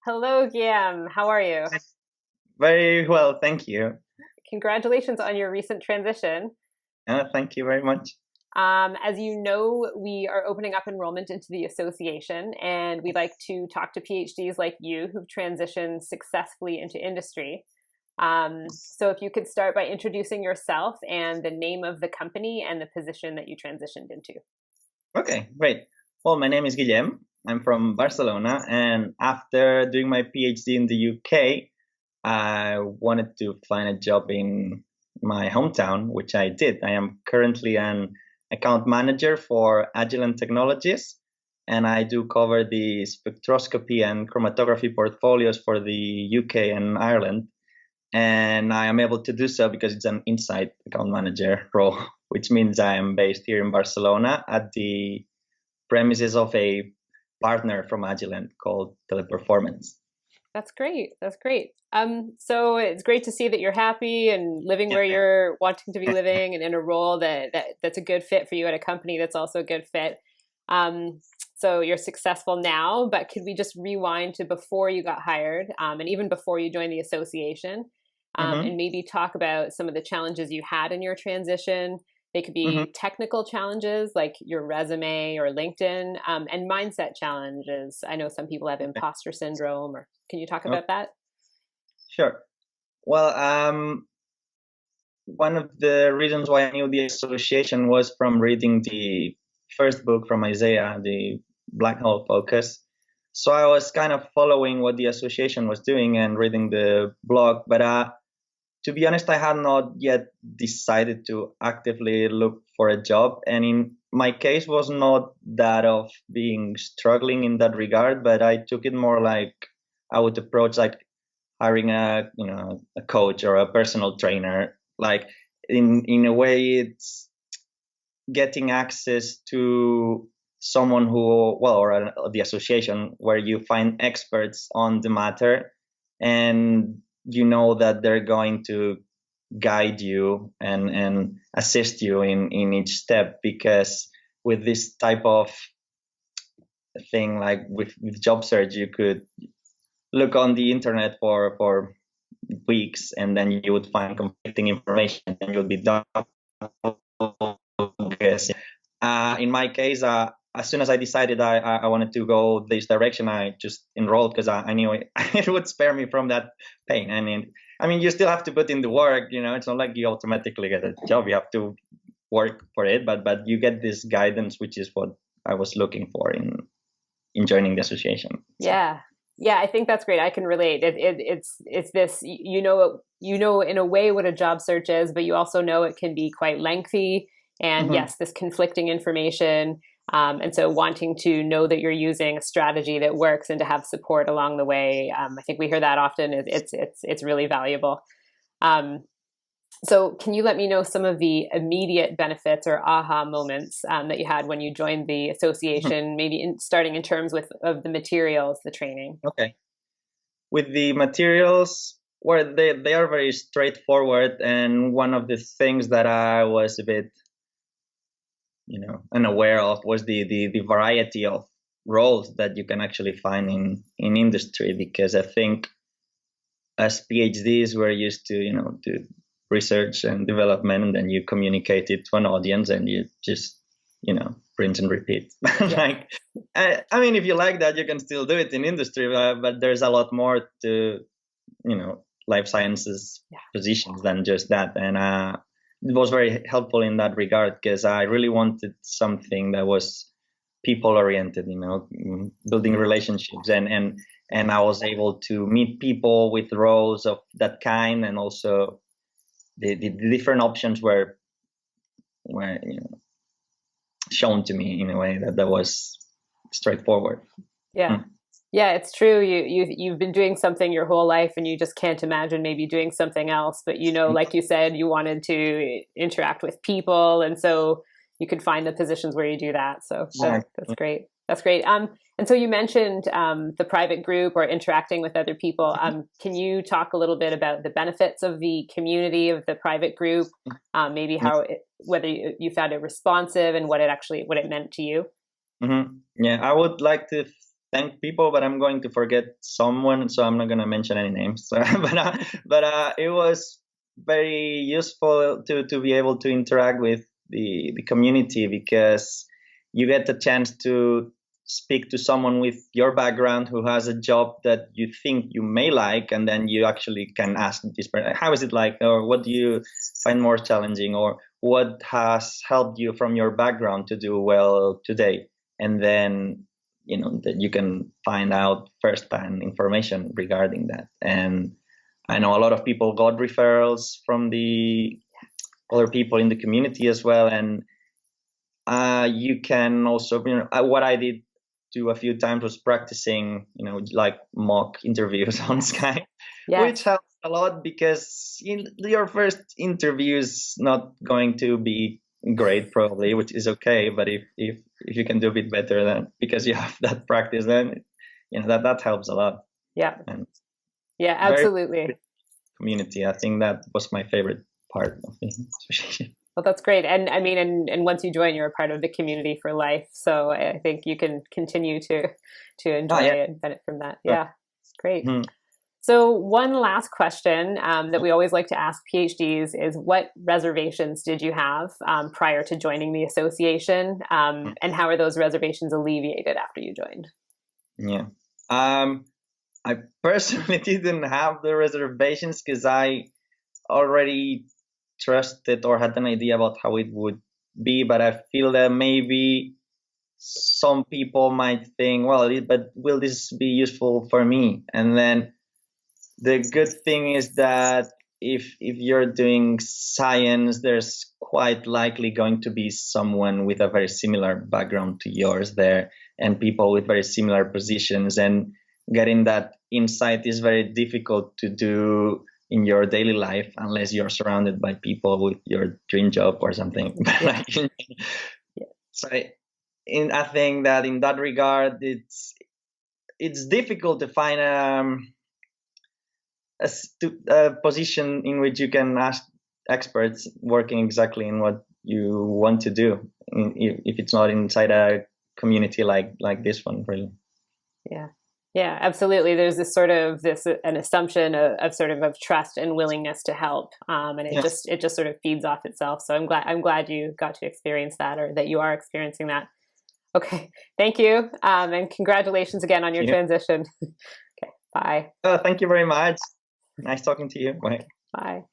Hello, Guillem. How are you? Very well, thank you. Congratulations on your recent transition. Thank you very much. As you know, we are opening up enrollment into the association, and we'd like to talk to PhDs like you who've transitioned successfully into industry. So, if you could start by introducing yourself and the name of the company and the position that you transitioned into. Okay, great. Well, my name is Guillem. I'm from Barcelona, and after doing my PhD in the UK, I wanted to find a job in my hometown, which I did. I am currently an account manager for Agilent Technologies, and I do cover the spectroscopy and chromatography portfolios for the UK and Ireland. And I am able to do so because it's an inside account manager role, which means I am based here in Barcelona at the premises of a partner from Agilent called Teleperformance. That's great. That's great. So it's great to see that you're happy and living Yeah. where you're wanting to be living and in a role that's a good fit for you at a company that's also a good fit. So you're successful now, but could we just rewind to before you got hired, and even before you joined the association, Hmm. and maybe talk about some of the challenges you had in your transition. They could Hmm. be technical challenges like your resume or LinkedIn, and mindset challenges. I know some people have imposter syndrome, or can you talk Okay, about that? sure. Well, one of the reasons why I knew the association was from reading the first book from Isaiah, the Black Hole Focus. So I was kind of following what the association was doing and reading the blog, but to be honest, I had not yet decided to actively look for a job. And in my case was not that of being struggling in that regard, but I took it more like I would approach like hiring a coach or a personal trainer. Like in a way it's getting access to someone who the association where you find experts on the matter, and you know that they're going to guide you and assist you in each step, because with this type of thing, like with job search, you could look on the internet for weeks and then you would find conflicting information and you'll be done. In my case, as soon as I decided I wanted to go this direction, I just enrolled because I knew it would spare me from that pain. I mean, you still have to put in the work. It's not like you automatically get a job. You have to work for it, but you get this guidance, which is what I was looking for in joining the association. So. Yeah. Yeah, I think that's great. I can relate. It's this, you know in a way what a job search is, but you also know it can be quite lengthy. And Mhm. yes, this conflicting information. And so wanting to know that you're using a strategy that works and to have support along the way. I think we hear that often. It's really valuable. Um, So, can you let me know some of the immediate benefits or aha moments that you had when you joined the association? Maybe starting in terms of the materials, the training. Okay. With the materials, well, they are very straightforward, and one of the things that I was a bit, unaware of was the variety of roles that you can actually find in industry, because I think as PhDs we're used to, to research and development, and then you communicate it to an audience and you just, print and repeat. Yeah. Like, I mean, if you like that, you can still do it in industry, but there's a lot more to, life sciences Yeah. positions than just that. And it was very helpful in that regard, because I really wanted something that was people oriented, building relationships, and I was able to meet people with roles of that kind, and also the different options were shown to me in a way that was straightforward. Yeah. Mm. Yeah, it's true. You've been doing something your whole life, and you just can't imagine maybe doing something else. But like you said, you wanted to interact with people, and so you could find the positions where you do that. So that's Exactly. great. That's great. And so you mentioned the private group or interacting with other people. Can you talk a little bit about the benefits of the community of the private group? Maybe whether you found it responsive and what it meant to you. Yeah, I would like to thank people, but I'm going to forget someone, so I'm not going to mention any names. But it was very useful to be able to interact with the community, because you get the chance to speak to someone with your background who has a job that you think you may like, and then you actually can ask this person, how is it like, or what do you find more challenging, or what has helped you from your background to do well today, and then that you can find out first-hand information regarding that. And I know a lot of people got referrals from the other people in the community as well, and you can also, what I did do a few times was practicing, like mock interviews on Skype, which helps a lot, because your first interview is not going to be great probably, which is okay. But if you can do a bit better, then because you have that practice, then that helps a lot. Yeah. And yeah, absolutely. Community. I think that was my favorite part of the association. Well, that's great. And I mean, and once you join, you're a part of the community for life. So I think you can continue to enjoy and benefit from that. Yeah, great. Mm-hmm. So one last question that we always like to ask PhDs is, what reservations did you have prior to joining the association? And how are those reservations alleviated after you joined? Yeah. I personally didn't have the reservations because I already trusted or had an idea about how it would be, but I feel that maybe some people might think, well, but will this be useful for me? And then the good thing is that if you're doing science, there's quite likely going to be someone with a very similar background to yours there, and people with very similar positions, and getting that insight is very difficult to do in your daily life unless you're surrounded by people with your dream job or something. Yeah. So I think that in that regard, it's difficult to find a position in which you can ask experts working exactly in what you want to do, if it's not inside a community like this one, really. Yeah, absolutely. There's an assumption of trust and willingness to help, and it just sort of feeds off itself. So I'm glad you got to experience that, or that you are experiencing that. Okay, thank you, and congratulations again on your transition. Okay, bye. Thank you very much. Nice talking to you. Bye. Bye.